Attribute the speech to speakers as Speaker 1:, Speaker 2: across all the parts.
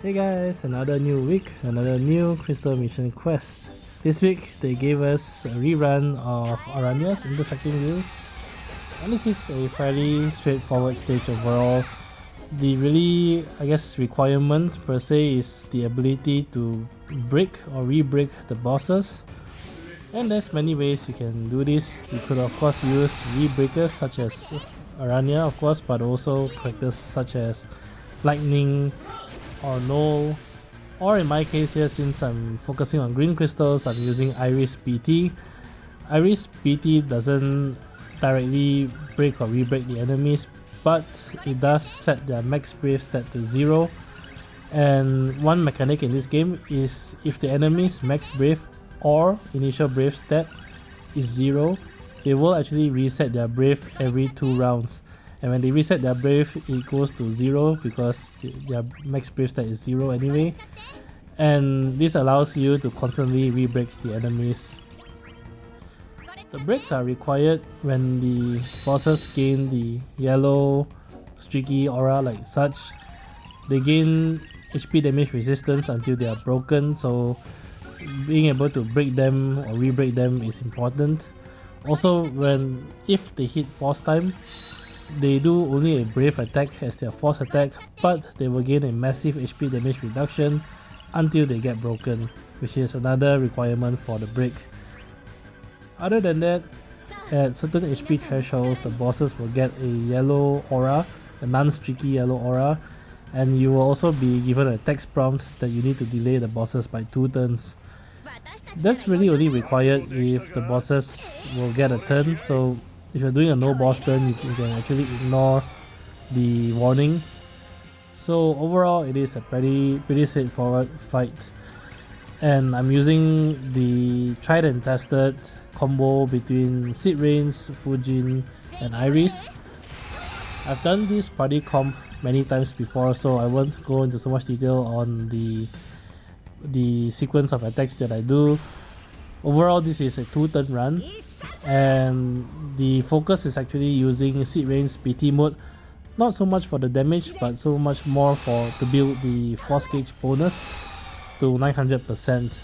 Speaker 1: Hey guys, another new week, another new Crystal Mission quest. This week they gave us a rerun of Aranea's intersecting wheels, and this is a fairly straightforward stage overall. The really, requirement per se is the ability to break or re-break the bosses, and there's many ways you can do this. You could of course use re-breakers such as Aranea of course, but also characters such as Lightning or Null, or in my case here, since I'm focusing on green crystals, I'm using Iris BT. Iris BT doesn't directly break or re-break the enemies, but it does set their max brave stat to 0. And one mechanic in this game is if the enemy's max brave or initial brave stat is 0, they will actually reset their brave every 2 rounds. And when they reset their brave, it goes to 0 because their max brave stat is 0 anyway. And this allows you to constantly re-break the enemies. The breaks are required when the bosses gain the yellow streaky aura like such. They gain HP damage resistance until they are broken, so being able to break them or re-break them is important. Also, if they hit force time, they do only a brave attack as their force attack, but they will gain a massive HP damage reduction until they get broken, which is another requirement for the break. Other than that, at certain HP thresholds, the bosses will get a yellow aura, a non-streaky yellow aura, and you will also be given a text prompt that you need to delay the bosses by 2 turns. That's really only required if the bosses will get a turn, so if you're doing a no boss turn, you can actually ignore the warning. So overall, it is a pretty straightforward fight, and I'm using the tried and tested combo between Sid Reigns, Fujin and Iris. I've done this party comp many times before, so I won't go into so much detail on the sequence of attacks that I do. Overall, this is a 2-turn run, and the focus is actually using Sid Reigns BT mode, not so much for the damage but so much more to build the force gauge bonus to 900%.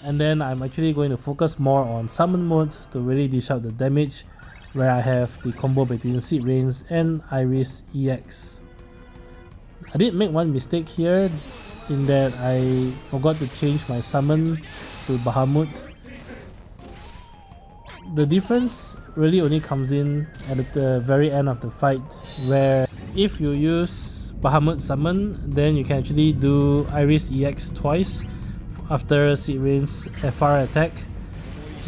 Speaker 1: And then I'm actually going to focus more on summon mode to really dish out the damage, where I have the combo between Sid Reigns and Iris EX. I did make one mistake here in that I forgot to change my summon to Bahamut. The difference really only comes in at the very end of the fight, where if you use Bahamut summon, then you can actually do Iris EX twice after Sid Reigns FR attack,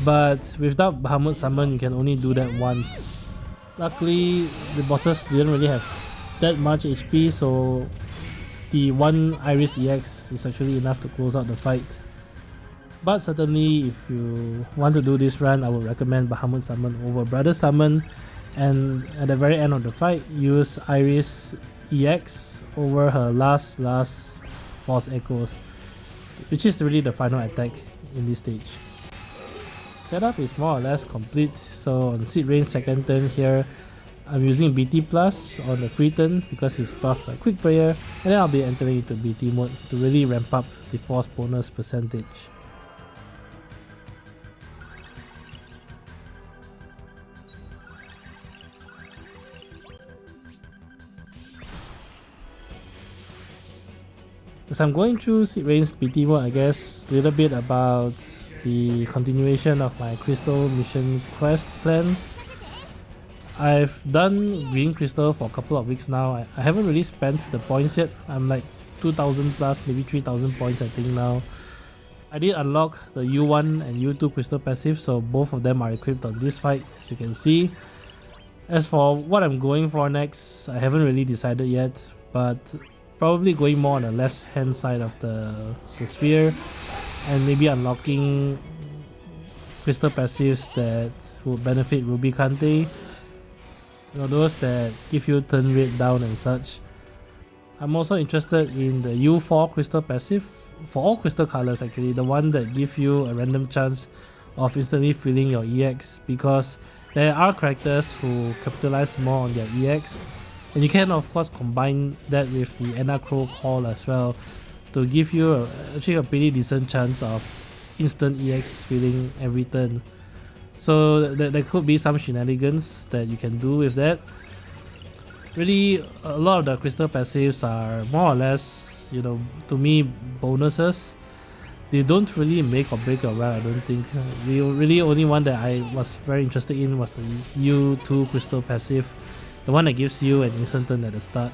Speaker 1: but without Bahamut summon you can only do that once. Luckily the bosses didn't really have that much HP, so the one Iris EX is actually enough to close out the fight. But certainly if you want to do this run, I would recommend Bahamut summon over Brother summon, and at the very end of the fight use Iris EX over her last Force Echoes, which is really the final attack in this stage. Setup is more or less complete, so on Sid Reigns' second turn here, I'm using BT Plus on the free turn because he's buffed by Quick Prayer, and then I'll be entering into BT mode to really ramp up the force bonus percentage. As I'm going through Sid Reigns BT mode, I guess a little bit about the continuation of my Crystal Mission quest plans. I've done Green Crystal for a couple of weeks now. I haven't really spent the points yet. I'm like 2000 plus, maybe 3000 points I think now. I did unlock the U1 and U2 Crystal passive, so both of them are equipped on this fight, as you can see. As for what I'm going for next, I haven't really decided yet, but probably going more on the left hand side of the sphere, and maybe unlocking crystal passives that will benefit Ruby Kante, those that give you turn rate down and such. I'm also interested in the U4 crystal passive for all crystal colors actually, the one that gives you a random chance of instantly filling your EX, because there are characters who capitalize more on their EX, and you can of course combine that with the Anacro call as well. to give you actually a pretty decent chance of instant EX filling every turn. So there could be some shenanigans that you can do with that. Really, a lot of the crystal passives are more or less, you know, to me, bonuses. They don't really make or break your run, I don't think. The really only one that I was very interested in was the U2 crystal passive, the one that gives you an instant turn at the start.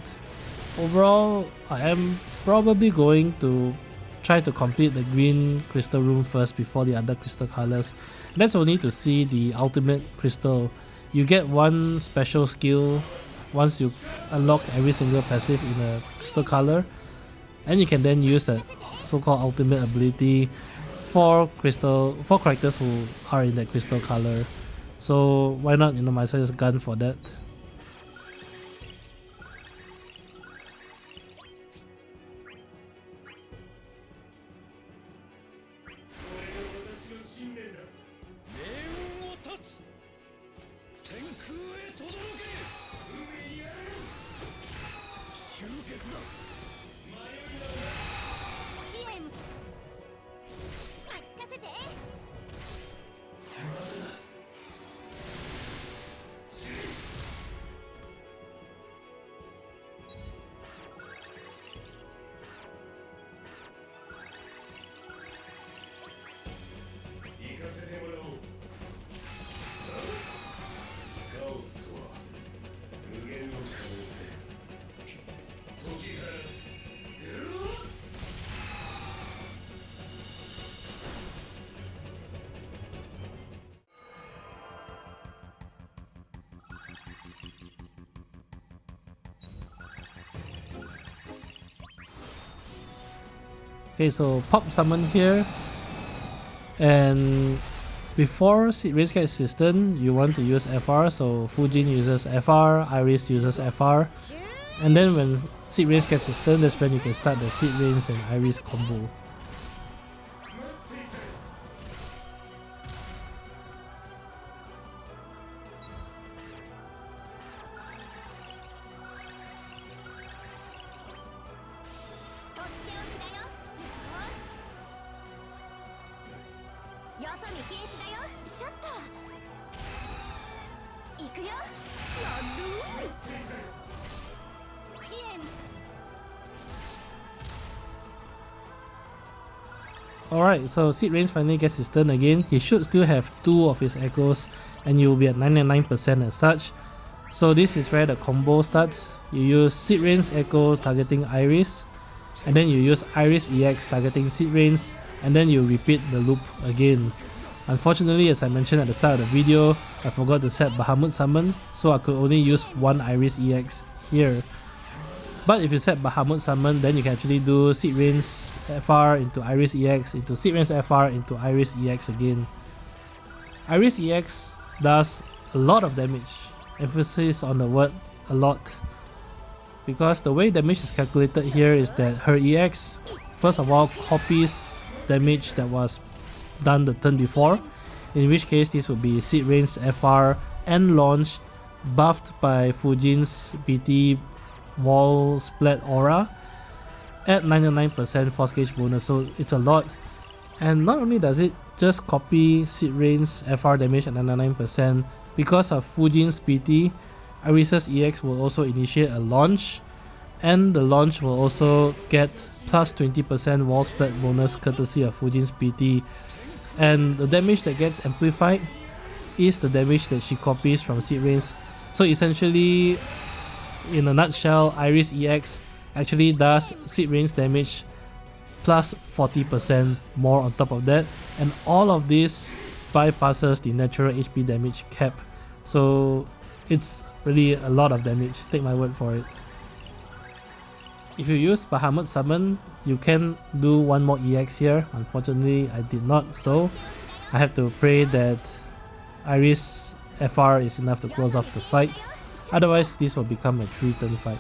Speaker 1: Overall, I am probably going to try to complete the green crystal room first before the other crystal colors. That's only to see the ultimate crystal. You get one special skill once you unlock every single passive in a crystal color, and you can then use that so-called ultimate ability for characters who are in that crystal color. So why not, you know, might as well just gun for that. Okay, so pop summon here, and before Seed Race gets assistant, you want to use FR, so Fujin uses FR, Iris uses FR, and then when Seed Race gets assistant, that's when you can start the Seed Rains and Iris combo. Alright, so Seed Rains finally gets his turn again. He should still have 2 of his echoes, and you will be at 99% as such. So this is where the combo starts. You use Seed Rains Echo targeting Iris, and then you use Iris EX targeting Seed Rains, and then you repeat the loop again. Unfortunately, as I mentioned at the start of the video, I forgot to set Bahamut Summon, so I could only use one Iris EX here. But if you set Bahamut Summon, then you can actually do Seed Rains FR into Iris EX into Seed Rains FR into Iris EX again. Iris EX does a lot of damage, emphasis on the word a lot, because the way damage is calculated here is that her EX first of all copies damage that was done the turn before, in which case this would be Seed Rains FR and launch buffed by Fujin's BT wall splat aura at 99% force gauge bonus, so it's a lot. And not only does it just copy Seed Rains FR damage at 99%, because of Fujin's BT, Iris's EX will also initiate a launch, and the launch will also get plus 20% wall splat bonus courtesy of Fujin's BT. And the damage that gets amplified is the damage that she copies from Seed Rains. So essentially, in a nutshell, Iris EX actually does Seed Rains damage plus 40% more on top of that, and all of this bypasses the natural HP damage cap. So it's really a lot of damage, take my word for it. If you use Bahamut Summon, you can do one more EX here. Unfortunately, I did not, so I have to pray that Iris FR is enough to close off the fight. Otherwise, this will become a 3-turn fight.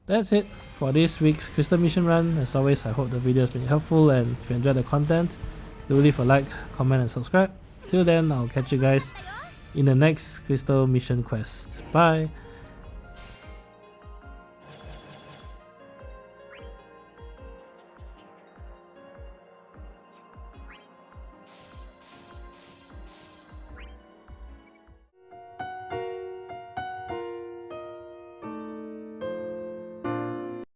Speaker 1: That's it for this week's Crystal Mission run. As always, I hope the video has been helpful, and if you enjoyed the content, Do leave a like, comment and subscribe. Till then, I'll catch you guys in the next Crystal Mission Quest. Bye!